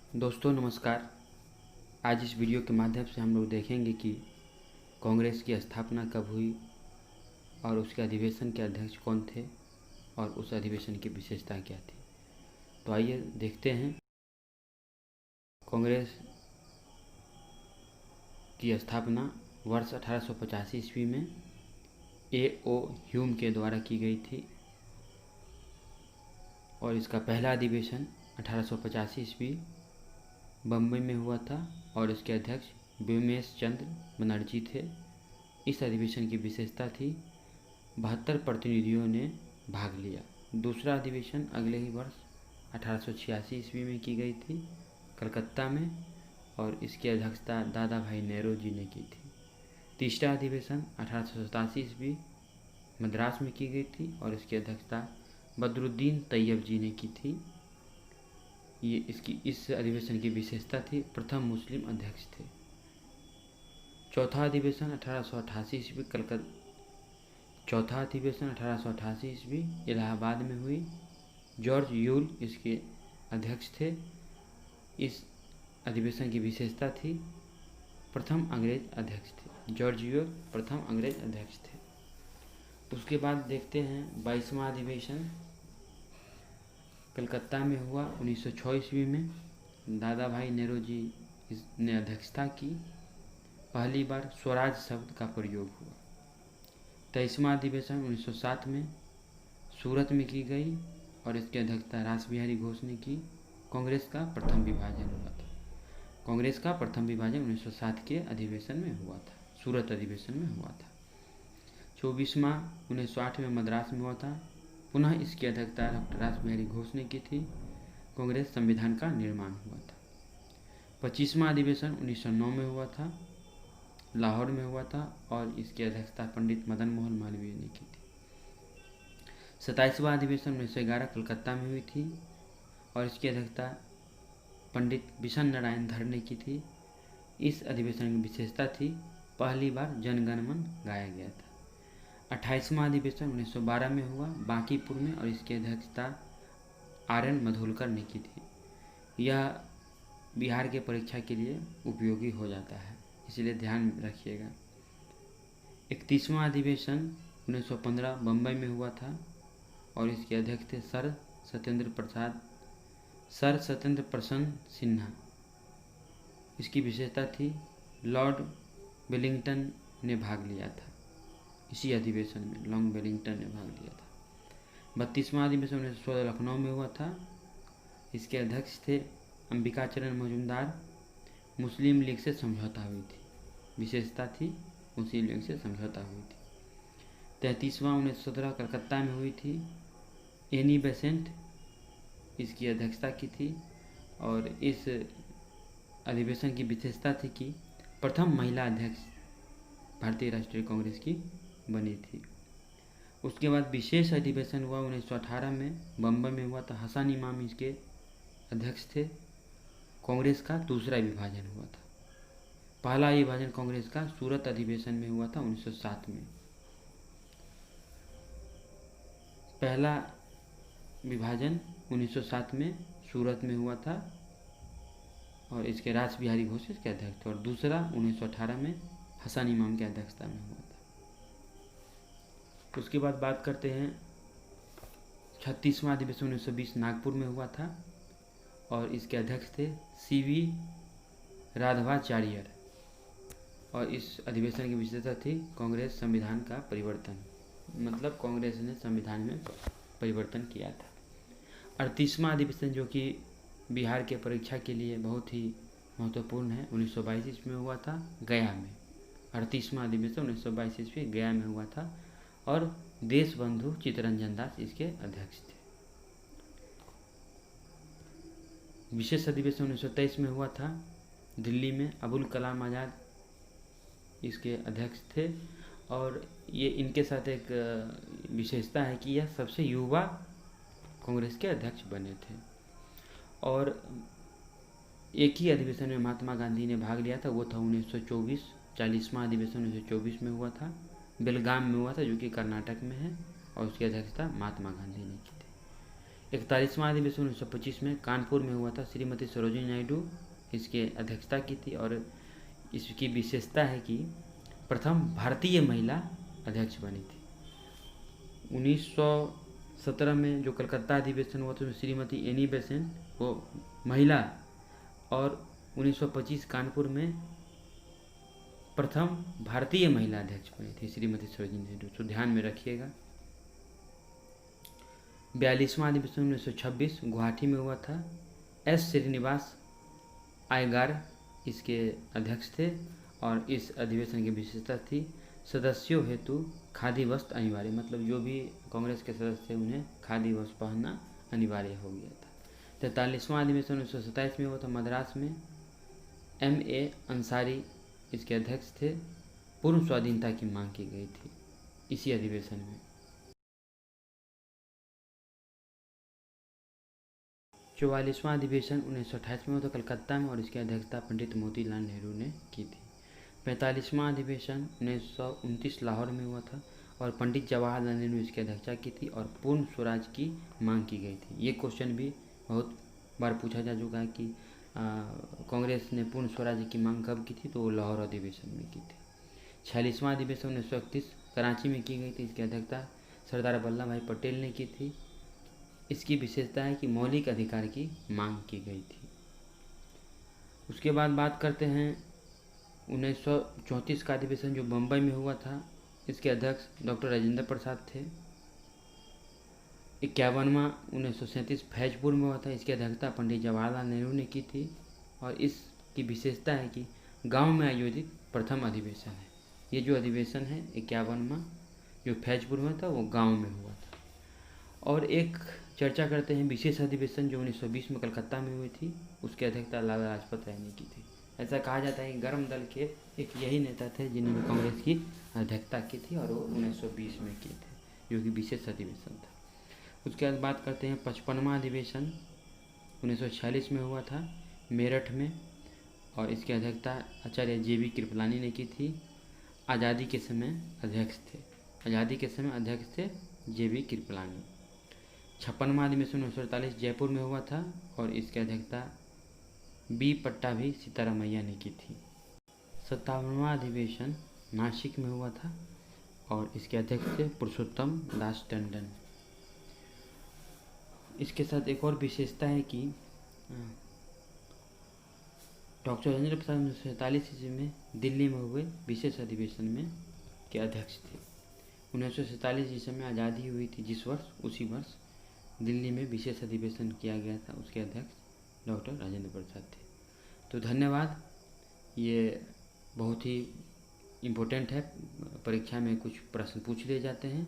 दोस्तों नमस्कार। आज इस वीडियो के माध्यम से हम लोग देखेंगे कि कांग्रेस की स्थापना कब हुई और उसके अधिवेशन के अध्यक्ष कौन थे और उस अधिवेशन की विशेषता क्या थी। तो आइए देखते हैं। कांग्रेस की स्थापना वर्ष 1885 ईस्वी में A.O. ह्यूम के द्वारा की गई थी और इसका पहला अधिवेशन 1885 ईस्वी बम्बई में हुआ था और इसके अध्यक्ष बिमलेश चंद्र बनर्जी थे। इस अधिवेशन की विशेषता थी 72 प्रतिनिधियों ने भाग लिया। दूसरा अधिवेशन अगले ही वर्ष 1886 ईस्वी में की गई थी कलकत्ता में और इसकी अध्यक्षता दादा भाई नेहरू जी ने की थी। तीसरा अधिवेशन 1887 ईस्वी मद्रास में की गई थी और इसकी अध्यक्षता बदरुद्दीन तैयब जी ने की थी। इस अधिवेशन की विशेषता थी प्रथम मुस्लिम अध्यक्ष थे। चौथा अधिवेशन 1888 ईस्वी इलाहाबाद में हुई। जॉर्ज यूल इसके अध्यक्ष थे। इस अधिवेशन की विशेषता थी प्रथम अंग्रेज अध्यक्ष थे। जॉर्ज यूल प्रथम अंग्रेज अध्यक्ष थे। उसके बाद देखते हैं 22वां अधिवेशन कलकत्ता में हुआ 1906 ईस्वी में। दादा भाई नेहरू जी ने अध्यक्षता की। पहली बार स्वराज शब्द का प्रयोग हुआ। 23वां अधिवेशन 1907 में सूरत में की गई और इसकी अध्यक्षता रासबिहारी घोष ने की। कांग्रेस का प्रथम विभाजन हुआ था। कांग्रेस का प्रथम विभाजन 1907 के अधिवेशन में हुआ था, सूरत अधिवेशन में हुआ था। 24वां 1908 में मद्रास में हुआ था। पुनः इसकी अध्यक्षता डॉक्टर रासबिहारी घोष ने की थी। कांग्रेस संविधान का निर्माण हुआ था। 25वां अधिवेशन 1909 में हुआ था, लाहौर में हुआ था और इसकी अध्यक्षता पंडित मदन मोहन मालवीय ने की थी। 27वां अधिवेशन 1911 कलकत्ता में हुई थी और इसकी अध्यक्षता पंडित बिशन नारायण धर ने की थी। इस अधिवेशन की विशेषता थी पहली बार जनगण मन गाया गया था। 28वां अधिवेशन 1912 में हुआ बांकीपुर में और इसकी अध्यक्षता R.N. मधोलकर ने की थी। यह बिहार के परीक्षा के लिए उपयोगी हो जाता है, इसलिए ध्यान रखिएगा। 31वां अधिवेशन 1915 बम्बई में हुआ था और इसके अध्यक्ष थे सर सत्येंद्र प्रसन्न सिन्हा। इसकी विशेषता थी लॉर्ड वेलिंगटन ने भाग लिया था। इसी अधिवेशन में लॉर्ड वेलिंगटन ने भाग लिया था। 32वां अधिवेशन 1916 लखनऊ में हुआ था। इसके अध्यक्ष थे अंबिकाचरण मजूमदार। मुस्लिम लीग से समझौता हुई थी। विशेषता थी मुस्लिम लीग से समझौता हुई थी। 33वां 1917 कलकत्ता में हुई थी। एनी बेसेंट इसकी अध्यक्षता की थी और इस अधिवेशन की विशेषता थी कि प्रथम महिला अध्यक्ष भारतीय राष्ट्रीय कांग्रेस की बनी थी। उसके बाद विशेष अधिवेशन हुआ 1918 में बम्बई में हुआ था। हसन इमाम इसके अध्यक्ष थे। कांग्रेस का दूसरा विभाजन हुआ था। पहला विभाजन कांग्रेस का सूरत अधिवेशन में हुआ था 1907 में। पहला विभाजन 1907 में सूरत में हुआ था और इसके रासबिहारी घोष इसके अध्यक्ष थे और दूसरा 1918 में हसन इमाम की अध्यक्षता में हुआ था। उसके बाद बात करते हैं 36वां अधिवेशन 1920 नागपुर में हुआ था और इसके अध्यक्ष थे C.V. राघवाचार्य और इस अधिवेशन की विशेषता थी कांग्रेस संविधान का परिवर्तन, मतलब कांग्रेस ने संविधान में परिवर्तन किया था। 38वां अधिवेशन जो कि बिहार के परीक्षा के लिए बहुत ही महत्वपूर्ण है 1922 ईस्वी में हुआ था गया में। 38वां अधिवेशन 1922 ईस्वी गया में हुआ था और देशबंधु चित्तरंजन दास इसके अध्यक्ष थे। विशेष अधिवेशन 1923 में हुआ था दिल्ली में। अबुल कलाम आज़ाद इसके अध्यक्ष थे और ये इनके साथ एक विशेषता है कि यह सबसे युवा कांग्रेस के अध्यक्ष बने थे। और एक ही अधिवेशन में महात्मा गांधी ने भाग लिया था, वो था 1924। 40वां अधिवेशन 1924 में हुआ था, बेलगाम में हुआ था जो कि कर्नाटक में है और उसकी अध्यक्षता महात्मा गांधी ने की थी। 41वां अधिवेशन 1925 में कानपुर में हुआ था। श्रीमती सरोजिनी नायडू इसके अध्यक्षता की थी और इसकी विशेषता है कि प्रथम भारतीय महिला अध्यक्ष बनी थी। 1917 में जो कलकत्ता अधिवेशन हुआ था उसमें श्रीमती एनी बेसेंट वो महिला, और 1925 कानपुर में प्रथम भारतीय महिला अध्यक्ष बनी थी श्रीमती सरोजिनी नायडू, तो ध्यान में रखिएगा। 42वां अधिवेशन 1926 गुवाहाटी में हुआ था। एस श्रीनिवास आयगार इसके अध्यक्ष थे और इस अधिवेशन की विशेषता थी सदस्यों हेतु खादी वस्त्र अनिवार्य, मतलब जो भी कांग्रेस के सदस्य थे उन्हें खादी वस्त्र पहनना अनिवार्य हो गया था। 43वां अधिवेशन 1927 में हुआ था मद्रास में। M.A. अंसारी इसके अध्यक्ष थे। पूर्ण स्वाधीनता की मांग की गई थी इसी अधिवेशन में। 44वां अधिवेशन 1928 में हुआ था कलकत्ता में और इसकी अध्यक्षता पंडित मोतीलाल नेहरू ने की थी। 45वां अधिवेशन 1929 लाहौर में हुआ था और पंडित जवाहरलाल नेहरू इसकी अध्यक्षता की थी और पूर्ण स्वराज की मांग की गई थी। ये क्वेश्चन भी बहुत बार पूछा जा चुका है कि कांग्रेस ने पूर्ण स्वराज की मांग कब की थी, तो वो लाहौर अधिवेशन में की थी। 46वां अधिवेशन 1931 कराची में की गई थी। इसकी अध्यक्षता सरदार वल्लभ भाई पटेल ने की थी। इसकी विशेषता है कि मौलिक अधिकार की मांग की गई थी। उसके बाद बात करते हैं 1934 का अधिवेशन जो बम्बई में हुआ था। इसके अध्यक्ष डॉक्टर राजेंद्र प्रसाद थे। 51वां 1937 फैजपुर में हुआ था। इसकी अध्यक्षता पंडित जवाहरलाल नेहरू ने की थी और इसकी विशेषता है कि गांव में आयोजित प्रथम अधिवेशन है। ये जो अधिवेशन है 51वां जो फैजपुर में था वो गांव में हुआ था। और एक चर्चा करते हैं विशेष अधिवेशन जो 1920 में कलकत्ता में हुई थी, उसकी अध्यक्षता लाला लाजपत राय ने की थी। ऐसा कहा जाता है कि गर्म दल के एक यही नेता थे जिन्होंने कांग्रेस की अध्यक्षता की थी और वो 1920 में किए थे, जो कि विशेष अधिवेशन था। उसके बाद बात करते हैं 55वां अधिवेशन 1946 में हुआ था मेरठ में और इसकी अध्यक्षता आचार्य JB कृपलानी ने की थी। आज़ादी के समय अध्यक्ष थे JB कृपलानी। 56वां अधिवेशन 1948 जयपुर में हुआ था और इसकी अध्यक्षता B पट्टाभी सीतारामैया ने की थी। 57वां अधिवेशन नासिक में हुआ था और इसके अध्यक्ष थे पुरुषोत्तम दास टंडन। इसके साथ एक और विशेषता है कि डॉक्टर राजेंद्र प्रसाद 1947 ईस्वी में दिल्ली में हुए विशेष अधिवेशन में के अध्यक्ष थे। 1947 जिस समय आज़ादी हुई थी जिस वर्ष, उसी वर्ष दिल्ली में विशेष अधिवेशन किया गया था, उसके अध्यक्ष डॉक्टर राजेंद्र प्रसाद थे। तो धन्यवाद। ये बहुत ही इम्पोर्टेंट है, परीक्षा में कुछ प्रश्न पूछ लिए जाते हैं।